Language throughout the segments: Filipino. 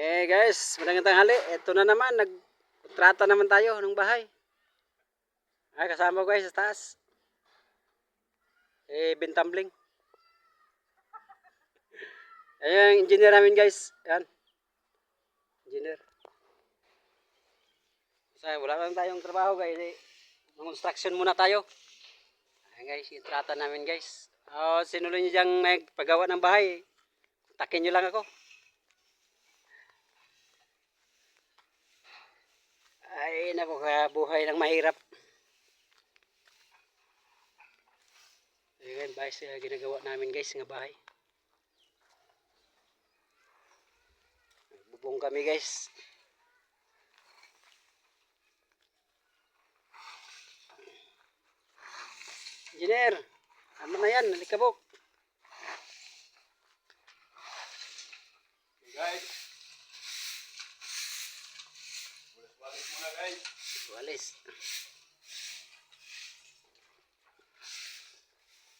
Guys, magandang tanghali. Ito na naman, nagtrata naman tayo ng bahay. Kasama ko guys sa taas. Bintambling. Ayan yung engineer namin guys. Ayan. Engineer. Wala lang tayong trabaho guys. Construction muna tayo. Ayan guys, yung trata namin guys. Sinulo nyo diyang nagpagawa ng bahay. Takin nyo lang ako. Ay, naku, kaya buhay ng mahirap. Ayan, guys, ginagawa namin guys, ng bahay. Bubong kami guys. Engineer, ano na yan? Nalikabok. Guys. Walis muna guys. Walis.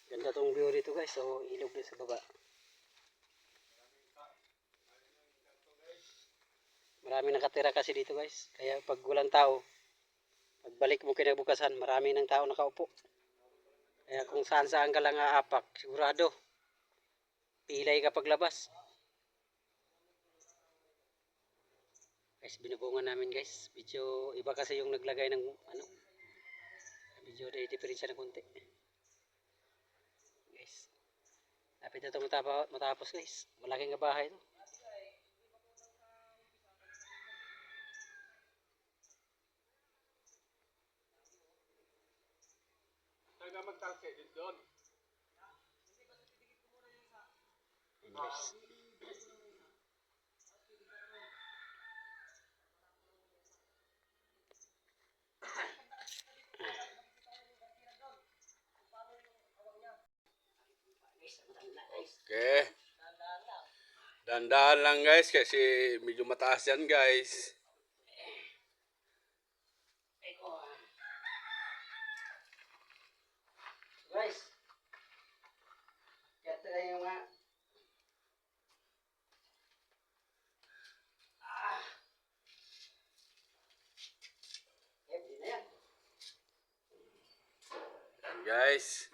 Ganda tong view dito guys. So, ilog din sa baba. Marami nakatira kasi dito guys. Kaya pag walang tao, pagbalik mo kinabukasan, marami ng tao nakaupo. Kaya kung saan saan ka lang aapak, sigurado, pilay ka paglabas. Guys, binubungan namin guys. Medyo iba kasi yung naglagay ng ano. Medyo diferensya ng konti. Guys. Lapit na ito matapos guys. Malaking bahay ito. Taga magtalke din doon. Guys. Okay. Dandahan lang guys kasi medyo mataas yan guys. Guys. Kaya tayo nga. Guys.